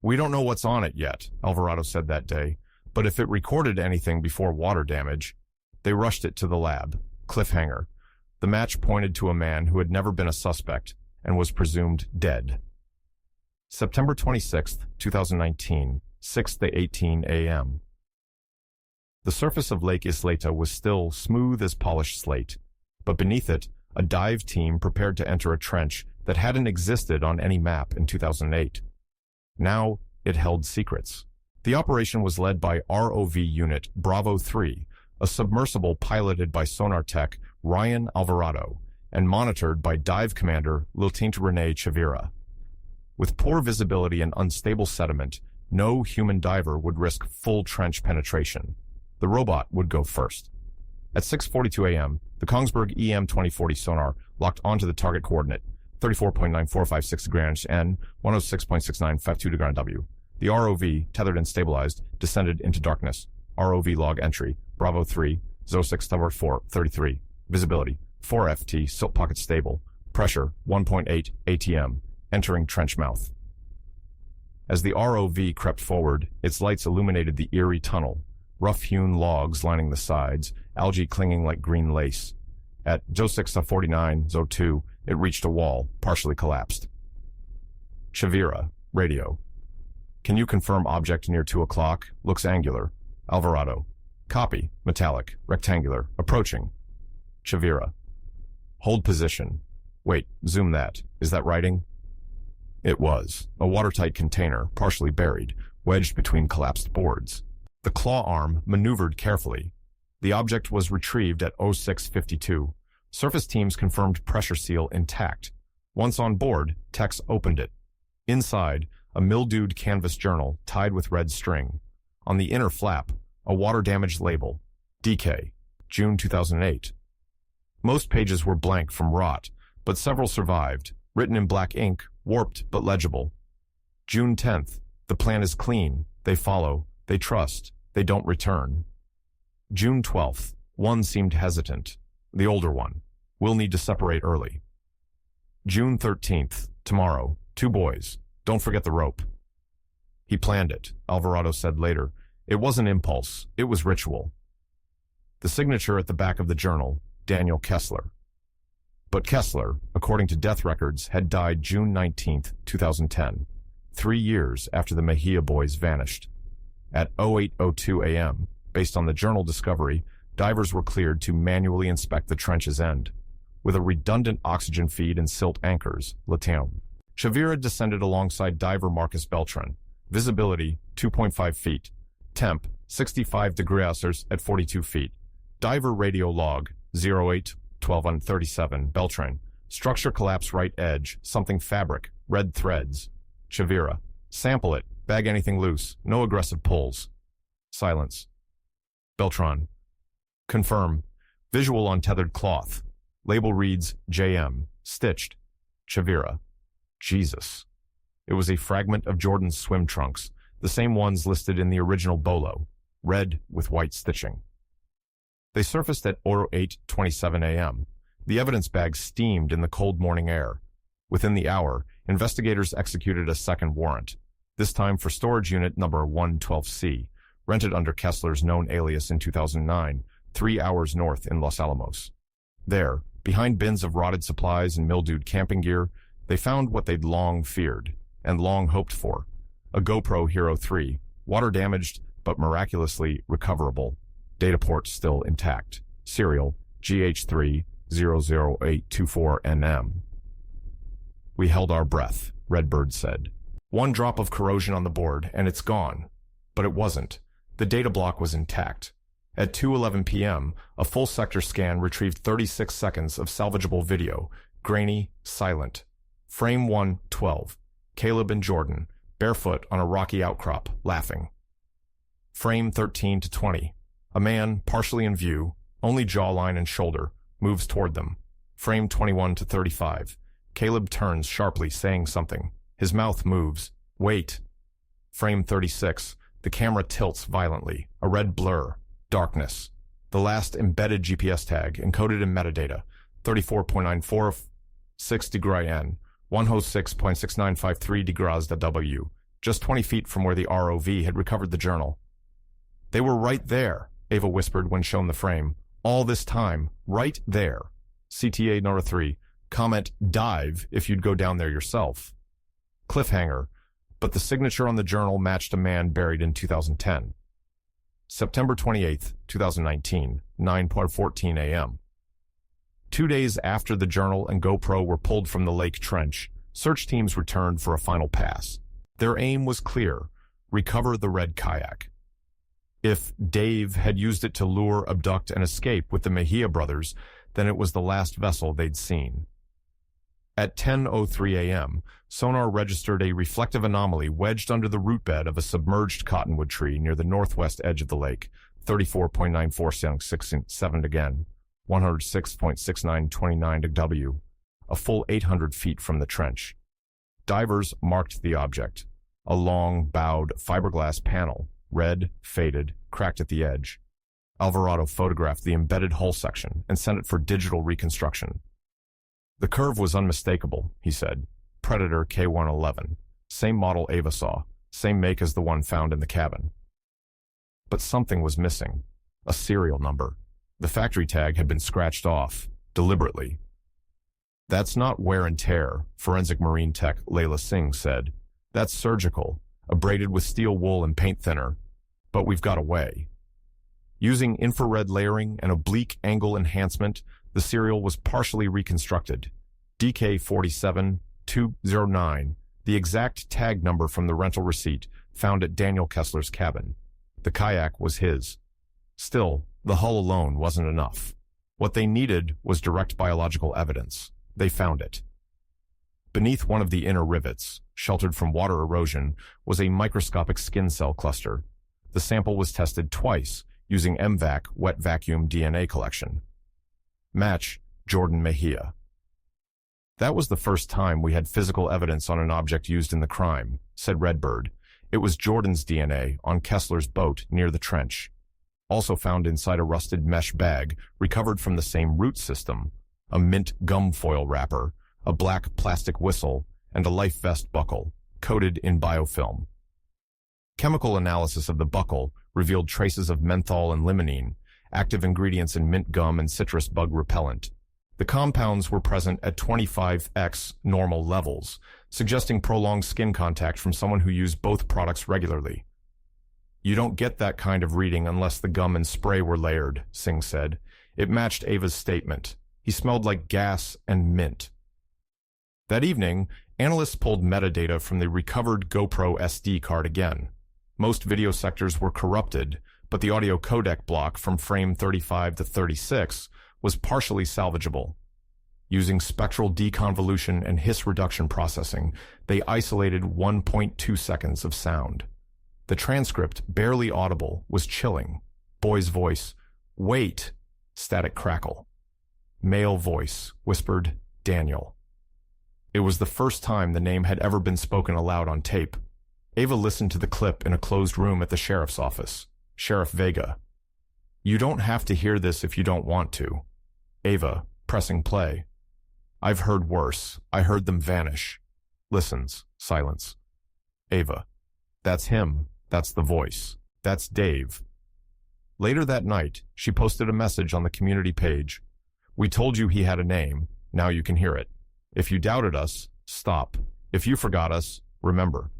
We don't know what's on it yet, Alvarado said that day, but if it recorded anything before water damage, they rushed it to the lab. Cliffhanger. The match pointed to a man who had never been a suspect and was presumed dead. September 26, 2019, 6 to 18 a.m. The surface of Lake Isleta was still smooth as polished slate, but beneath it, a dive team prepared to enter a trench that hadn't existed on any map in 2008. Now, it held secrets. The operation was led by ROV Unit Bravo 3, a submersible piloted by sonar tech Ryan Alvarado, and monitored by dive commander Lieutenant Rene Chavira. With poor visibility and unstable sediment, no human diver would risk full trench penetration. The robot would go first. At 6:42 a.m., the Kongsberg EM-2040 sonar locked onto the target coordinate, 34.9456 degrees N, 106.6952 degrees W. The ROV, tethered and stabilized, descended into darkness. ROV log entry, Bravo 3, 06 Tower 4, 33. Visibility, 4 FT, silt pocket stable. Pressure, 1.8 ATM. Entering trench mouth. As the ROV crept forward, its lights illuminated the eerie tunnel, rough-hewn logs lining the sides, algae clinging like green lace. At 06:49, 02, it reached a wall, partially collapsed. Chavira, radio. Can you confirm object near 2 o'clock? Looks angular. Alvarado. Copy. Metallic. Rectangular. Approaching. Chavira. Hold position. Wait, zoom that. Is that writing? It was. A watertight container, partially buried, wedged between collapsed boards. The claw arm maneuvered carefully. The object was retrieved at 06:52. Surface teams confirmed pressure seal intact. Once on board, techs opened it. Inside, a mildewed canvas journal tied with red string. On the inner flap, a water-damaged label. DK, June 2008. Most pages were blank from rot, but several survived, written in black ink, warped but legible. June 10th. The plan is clean. They follow. They trust. They don't return. June 12th. One seemed hesitant. The older one. We'll need to separate early. June 13th. Tomorrow. 2 boys. Don't forget the rope. He planned it, Alvarado said later. It wasn't impulse. It was ritual. The signature at the back of the journal, Daniel Kessler. But Kessler, according to death records, had died June 19, 2010, 3 years after the Mejia boys vanished. At 08:02 a.m., based on the journal discovery, divers were cleared to manually inspect the trench's end. With a redundant oxygen feed and silt anchors, Latam. Chavira descended alongside diver Marcus Beltran. Visibility, 2.5 feet. Temp, 65 degrees at 42 feet. Diver radio log, 08-12-37, Beltran. Structure collapse right edge, something fabric, red threads. Chavira. Sample it, bag anything loose, no aggressive pulls. Silence. Beltran. Confirm. Visual on tethered cloth. Label reads JM. Stitched. Chavira. Jesus. It was a fragment of Jordan's swim trunks, the same ones listed in the original bolo, red with white stitching. They surfaced at 08:27 a.m. The evidence bag steamed in the cold morning air. Within the hour, investigators executed a second warrant, this time for storage unit number 112C, rented under Kessler's known alias in 2009, 3 hours north in Los Alamos. There, behind bins of rotted supplies and mildewed camping gear, they found what they'd long feared, and long hoped for, a GoPro Hero 3, water-damaged but miraculously recoverable, data port still intact, serial GH3-00824NM. We held our breath, Redbird said. One drop of corrosion on the board, and it's gone. But it wasn't. The data block was intact. At 2:11 p.m., a full sector scan retrieved 36 seconds of salvageable video, grainy, silent. Frame 1:12. Caleb and Jordan, barefoot on a rocky outcrop, laughing. Frame 13-20. A man, partially in view, only jawline and shoulder, moves toward them. Frame 21-35. Caleb turns sharply, saying something. His mouth moves. Wait. Frame 36. The camera tilts violently. A red blur. Darkness. The last embedded GPS tag, encoded in metadata. 34.94, degree N. 106.6953 degrees W. Just 20 feet from where the ROV had recovered the journal. They were right there, Ava whispered when shown the frame. All this time, right there. CTA Nora 3. Comment dive if you'd go down there yourself. Cliffhanger, but the signature on the journal matched a man buried in 2010. September 28, 2019, 9:14 a.m. 2 days after the journal and GoPro were pulled from the lake trench, search teams returned for a final pass. Their aim was clear: recover the red kayak. If Dave had used it to lure, abduct, and escape with the Mejia brothers, then it was the last vessel they'd seen. At 10:03 a.m., sonar registered a reflective anomaly wedged under the root bed of a submerged cottonwood tree near the northwest edge of the lake, 34.9467 again, 106.6929 W, a full 800 feet from the trench. Divers marked the object, a long, bowed fiberglass panel, red, faded, cracked at the edge. Alvarado photographed the embedded hull section and sent it for digital reconstruction. The curve was unmistakable, he said. Predator K111. Same model Ava saw. Same make as the one found in the cabin. But something was missing. A serial number. The factory tag had been scratched off, deliberately. That's not wear and tear, forensic marine tech Layla Singh said. That's surgical, abraded with steel wool and paint thinner. But we've got a way. Using infrared layering and oblique angle enhancement, the serial was partially reconstructed. DK47209, the exact tag number from the rental receipt found at Daniel Kessler's cabin. The kayak was his. Still, the hull alone wasn't enough. What they needed was direct biological evidence. They found it. Beneath one of the inner rivets, sheltered from water erosion, was a microscopic skin cell cluster. The sample was tested twice, using MVAC wet vacuum DNA collection. Match Jordan Mejia. That was the first time we had physical evidence on an object used in the crime, said Redbird. It was Jordan's DNA on Kessler's boat near the trench. Also found inside a rusted mesh bag recovered from the same root system, a mint gum foil wrapper, a black plastic whistle, and a life vest buckle, coated in biofilm. Chemical analysis of the buckle revealed traces of menthol and limonene, active ingredients in mint gum and citrus bug repellent. The compounds were present at 25x normal levels, suggesting prolonged skin contact from someone who used both products regularly. You don't get that kind of reading unless the gum and spray were layered, Singh said. It matched Ava's statement. He smelled like gas and mint. That evening, Analysts pulled metadata from the recovered GoPro SD card again. Most video sectors were corrupted, but the audio codec block from frame 35 to 36 was partially salvageable. Using spectral deconvolution and hiss reduction processing, they isolated 1.2 seconds of sound. The transcript, barely audible, was chilling. Boy's voice, "Wait!" Static crackle. Male voice, whispered, "Daniel." It was the first time the name had ever been spoken aloud on tape. Ava listened to the clip in a closed room at the sheriff's office. Sheriff Vega. "You don't have to hear this if you don't want to." Ava, pressing play. "I've heard worse. I heard them vanish." Listens. Silence. Ava. "That's him. That's the voice. That's Dave." Later that night, she posted a message on the community page. "We told you he had a name. Now you can hear it. If you doubted us, stop. If you forgot us, remember."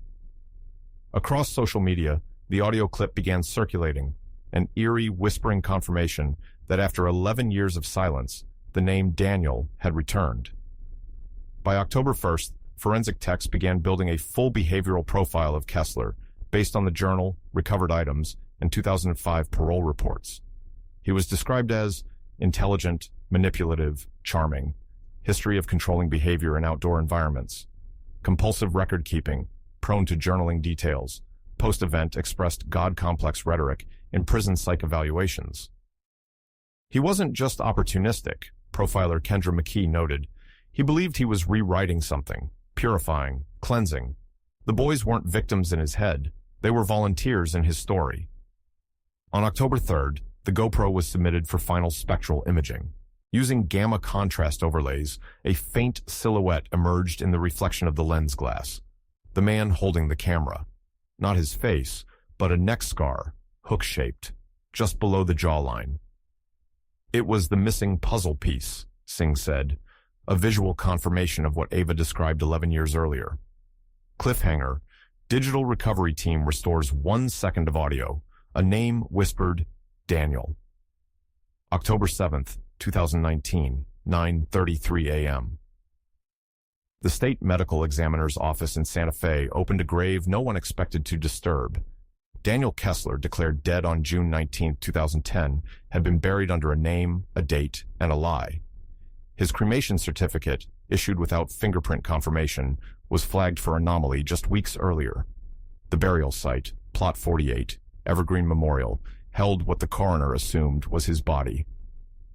Across social media, the audio clip began circulating, an eerie, whispering confirmation that after 11 years of silence, the name Daniel had returned. By October 1st, forensic techs began building a full behavioral profile of Kessler based on the journal, recovered items, and 2005 parole reports. He was described as intelligent, manipulative, charming, history of controlling behavior in outdoor environments, compulsive record-keeping, prone to journaling details, post-event expressed God-complex rhetoric in prison psych evaluations. He wasn't just opportunistic, profiler Kendra McKee noted. He believed he was rewriting something, purifying, cleansing. The boys weren't victims in his head. They were volunteers in his story. On October 3rd, the GoPro was submitted for final spectral imaging. Using gamma contrast overlays, a faint silhouette emerged in the reflection of the lens glass. The man holding the camera. Not his face, but a neck scar, hook-shaped, just below the jawline. "It was the missing puzzle piece," Singh said, a visual confirmation of what Ava described 11 years earlier. Cliffhanger, digital recovery team restores 1 second of audio. A name whispered, Daniel. October 7th, 2019, 9:33 a.m. The state medical examiner's office in Santa Fe opened a grave no one expected to disturb. Daniel Kessler, declared dead on June 19, 2010, had been buried under a name, a date, and a lie. His cremation certificate, issued without fingerprint confirmation, was flagged for anomaly just weeks earlier. The burial site, Plot 48, Evergreen Memorial, held what the coroner assumed was his body.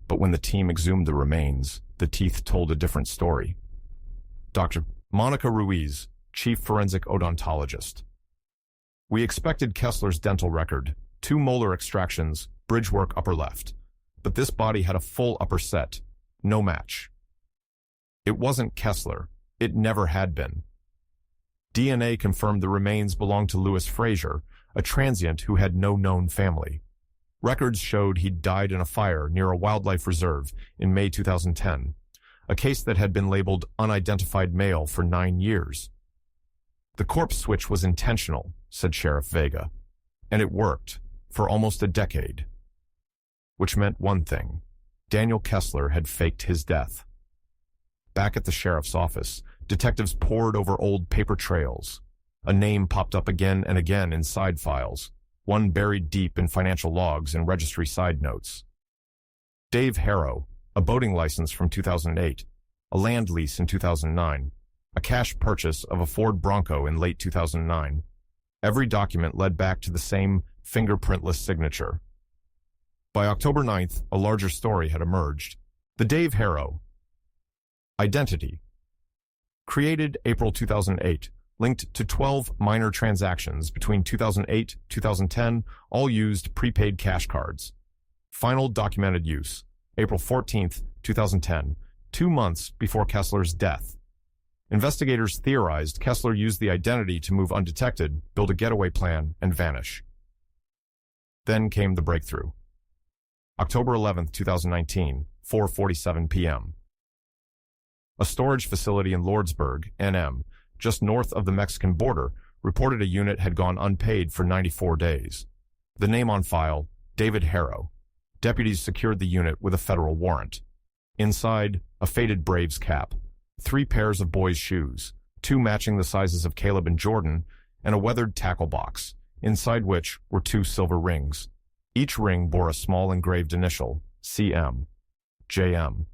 But when the team exhumed the remains, the teeth told a different story. Dr. Monica Ruiz, chief forensic odontologist. "We expected Kessler's dental record, 2 molar extractions, bridgework upper left. But this body had a full upper set. No match. It wasn't Kessler. It never had been. DNA confirmed the remains belonged to Louis Frazier, a transient who had no known family. Records showed he'd died in a fire near a wildlife reserve in May 2010, a case that had been labeled unidentified male for 9 years. The corpse switch was intentional," said Sheriff Vega, "and it worked for almost a decade." Which meant one thing. Daniel Kessler had faked his death. Back at the sheriff's office, detectives pored over old paper trails. A name popped up again and again in side files, one buried deep in financial logs and registry side notes. Dave Harrow, a boating license from 2008, a land lease in 2009, a cash purchase of a Ford Bronco in late 2009. Every document led back to the same fingerprintless signature. By October 9th, a larger story had emerged. The Dave Harrow identity. Created April 2008, linked to 12 minor transactions between 2008-2010, all used prepaid cash cards. Final documented use, April 14th, 2010, 2 months before Kessler's death. Investigators theorized Kessler used the identity to move undetected, build a getaway plan, and vanish. Then came the breakthrough. October 11th, 2019, 4:47 p.m. A storage facility in Lordsburg, NM, just north of the Mexican border, reported a unit had gone unpaid for 94 days. The name on file, David Harrow. Deputies secured the unit with a federal warrant. Inside, a faded Braves cap, 3 pairs of boys' shoes, two matching the sizes of Caleb and Jordan, and a weathered tackle box, inside which were two silver rings. Each ring bore a small engraved initial, CM, JM.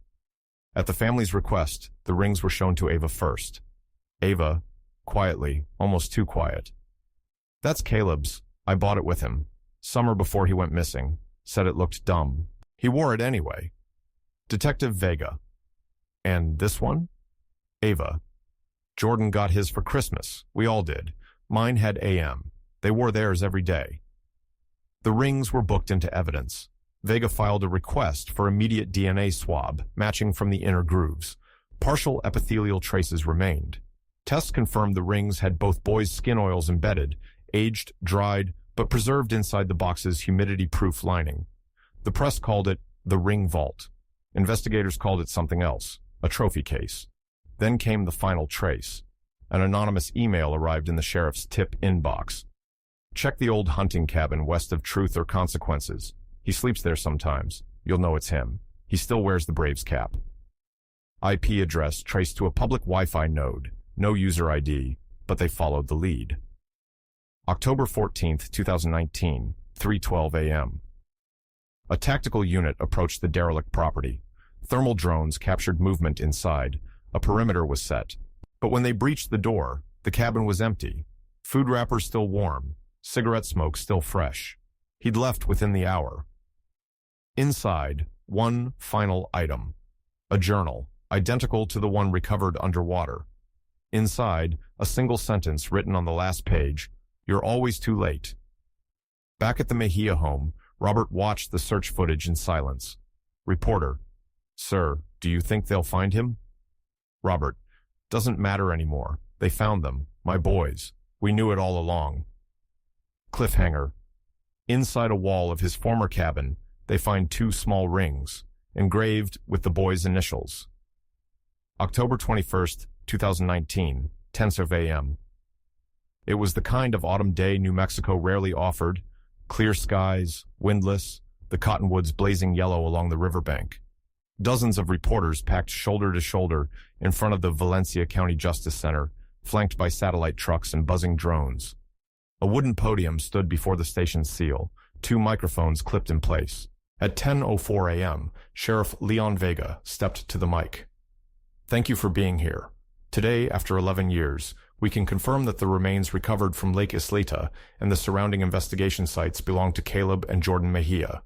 At the family's request, the rings were shown to Ava first. Ava, quietly, almost too quiet. "That's Caleb's. I bought it with him. Summer before he went missing. Said it looked dumb. He wore it anyway." Detective Vega. "And this one?" Ava. "Jordan got his for Christmas. We all did. Mine had AM. They wore theirs every day." The rings were booked into evidence. Vega filed a request for immediate DNA swab, matching from the inner grooves. Partial epithelial traces remained. Tests confirmed the rings had both boys' skin oils embedded, aged, dried, but preserved inside the box's humidity-proof lining. The press called it the ring vault. Investigators called it something else, a trophy case. Then came the final trace. An anonymous email arrived in the sheriff's tip inbox. "Check the old hunting cabin west of Truth or Consequences. He sleeps there sometimes. You'll know it's him. He still wears the Braves cap." IP address traced to a public Wi-Fi node. No user ID, but they followed the lead. October 14th, 2019, 3:12 a.m. A tactical unit approached the derelict property. Thermal drones captured movement inside. A perimeter was set. But when they breached the door, the cabin was empty. Food wrappers still warm. Cigarette smoke still fresh. He'd left within the hour. Inside, one final item. A journal, identical to the one recovered underwater. Inside, a single sentence written on the last page, "You're always too late." Back at the Mejia home, Robert watched the search footage in silence. Reporter: "Sir, do you think they'll find him?" Robert: "Doesn't matter anymore. They found them, my boys. We knew it all along." Cliffhanger: inside a wall of his former cabin, they find two small rings, engraved with the boys' initials. October 21st, 2019, 10 a.m. It was the kind of autumn day New Mexico rarely offered. Clear skies, windless, the cottonwoods blazing yellow along the riverbank. Dozens of reporters packed shoulder to shoulder in front of the Valencia County Justice Center, flanked by satellite trucks and buzzing drones. A wooden podium stood before the station's seal, two microphones clipped in place. At 10:04 a.m., Sheriff Leon Vega stepped to the mic. "Thank you for being here. Today, after 11 years, we can confirm that the remains recovered from Lake Isleta and the surrounding investigation sites belong to Caleb and Jordan Mejia.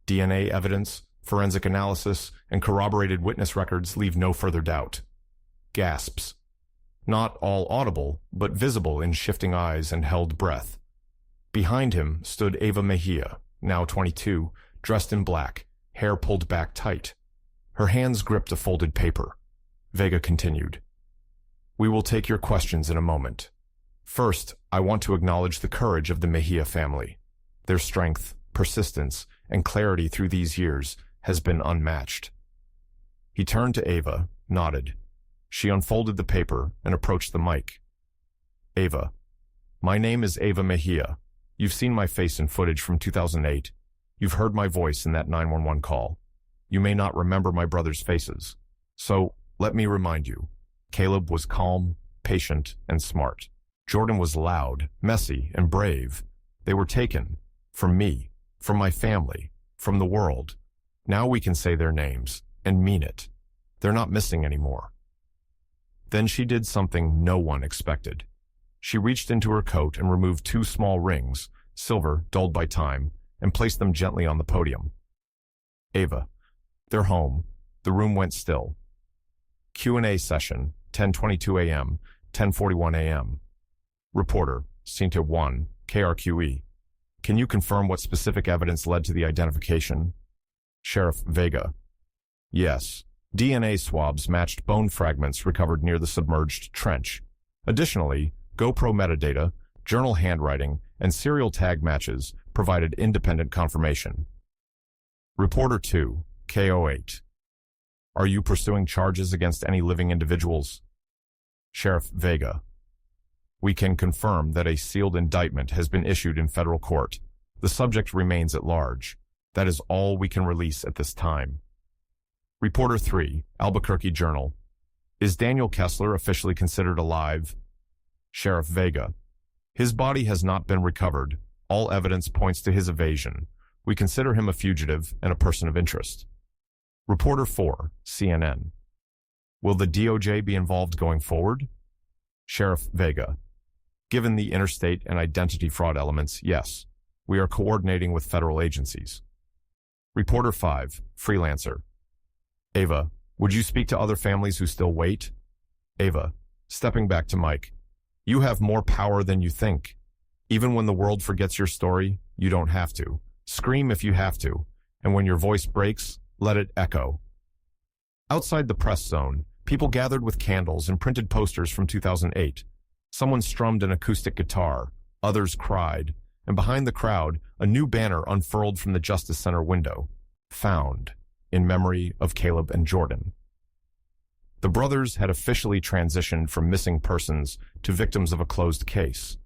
DNA evidence, forensic analysis, and corroborated witness records leave no further doubt." Gasps. Not all audible, but visible in shifting eyes and held breath. Behind him stood Ava Mejia, now 22, dressed in black, hair pulled back tight. Her hands gripped a folded paper. Vega continued. "We will take your questions in a moment. First, I want to acknowledge the courage of the Mejia family. Their strength, persistence, and clarity through these years has been unmatched." He turned to Ava, nodded. She unfolded the paper and approached the mic. "Ava, my name is Ava Mejia. You've seen my face in footage from 2008. You've heard my voice in that 911 call. You may not remember my brothers' faces. So, let me remind you. Caleb was calm, patient, and smart. Jordan was loud, messy, and brave. They were taken. From me. From my family. From the world. Now we can say their names, and mean it. They're not missing anymore." Then she did something no one expected. She reached into her coat and removed two small rings, silver, dulled by time, and placed them gently on the podium. "Ava, they're home." The room went still. Q&A session, 10:22 a.m., 10:41 a.m. Reporter, Cinta 1, KRQE. "Can you confirm what specific evidence led to the identification?" Sheriff Vega. "Yes. DNA swabs matched bone fragments recovered near the submerged trench. Additionally, GoPro metadata, journal handwriting, and serial tag matches provided independent confirmation." Reporter 2, KO8. "Are you pursuing charges against any living individuals?" Sheriff Vega. "We can confirm that a sealed indictment has been issued in federal court. The subject remains at large. That is all we can release at this time." Reporter 3, Albuquerque Journal. Is Daniel Kessler officially considered alive? Sheriff Vega. His body has not been recovered. All evidence points to his evasion. We consider him a fugitive and a person of interest. Reporter 4, CNN. Will the DOJ be involved going forward? Sheriff Vega. Given the interstate and identity fraud elements, yes. We are coordinating with federal agencies. Reporter 5, Freelancer. Ava, would you speak to other families who still wait? Ava, stepping back to Mike. You have more power than you think. Even when the world forgets your story, you don't have to. Scream if you have to, and when your voice breaks, let it echo. Outside the press zone, people gathered with candles and printed posters from 2008. Someone strummed an acoustic guitar, others cried, and behind the crowd, a new banner unfurled from the Justice Center window. Found, in memory of Caleb and Jordan. The brothers had officially transitioned from missing persons to victims of a closed case.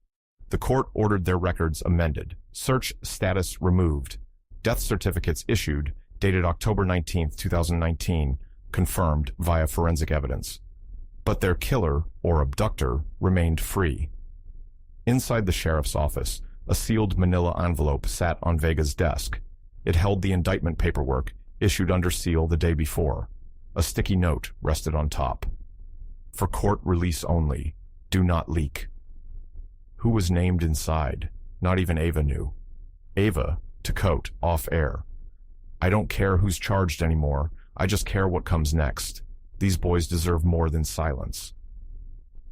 The court ordered their records amended, search status removed, death certificates issued, dated October 19, 2019, confirmed via forensic evidence. But their killer, or abductor, remained free. Inside the sheriff's office, a sealed manila envelope sat on Vega's desk. It held the indictment paperwork, issued under seal the day before. A sticky note rested on top. For court release only. Do not leak. Who was named inside? Not even Ava knew. Ava, to quote, off air. I don't care who's charged anymore. I just care what comes next. These boys deserve more than silence.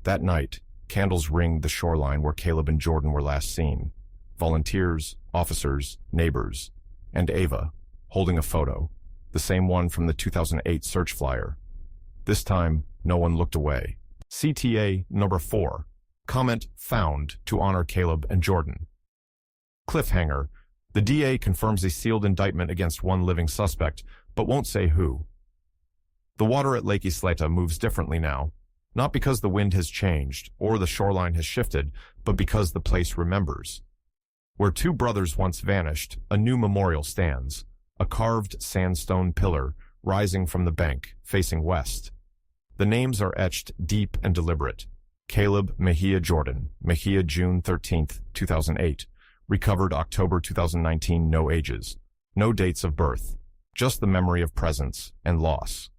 That night, candles ringed the shoreline where Caleb and Jordan were last seen. Volunteers, officers, neighbors, and Ava, holding a photo, the same one from the 2008 search flyer. This time, no one looked away. CTA number 4. Comment found to honor Caleb and Jordan. Cliffhanger. The DA confirms a sealed indictment against one living suspect, but won't say who. The water at Lake Isleta moves differently now, not because the wind has changed or the shoreline has shifted, but because the place remembers. Where two brothers once vanished, a new memorial stands, a carved sandstone pillar rising from the bank, facing west. The names are etched deep and deliberate. Caleb Mejia Jordan, Mejia June 13, 2008. Recovered October 2019, no ages. No dates of birth. Just the memory of presence and loss.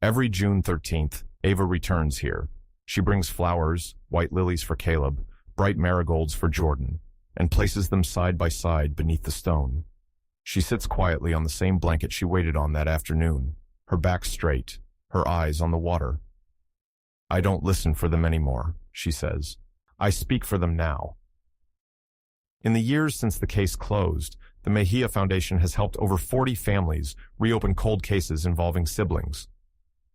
Every June 13th, Ava returns here. She brings flowers, white lilies for Caleb, bright marigolds for Jordan, and places them side by side beneath the stone. She sits quietly on the same blanket she waited on that afternoon, her back straight, her eyes on the water. I don't listen for them anymore, she says. I speak for them now. In the years since the case closed, the Mejia Foundation has helped over 40 families reopen cold cases involving siblings.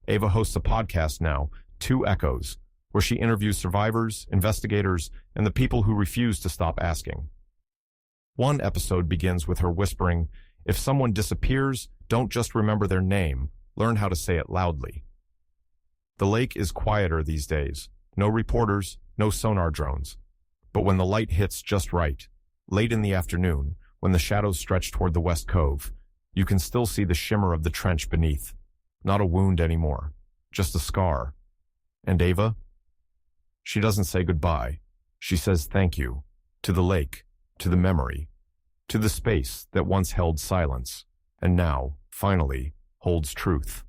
Ava hosts a podcast now, Two Echoes, where she interviews survivors, investigators, and the people who refuse to stop asking. One episode begins with her whispering, "If someone disappears, don't just remember their name, learn how to say it loudly." The lake is quieter these days. No reporters, no sonar drones. But when the light hits just right, late in the afternoon, when the shadows stretch toward the West Cove, you can still see the shimmer of the trench beneath. Not a wound anymore, just a scar. And Ava? She doesn't say goodbye. She says thank you, to the lake, to the memory, to the space that once held silence, and now, finally, holds truth.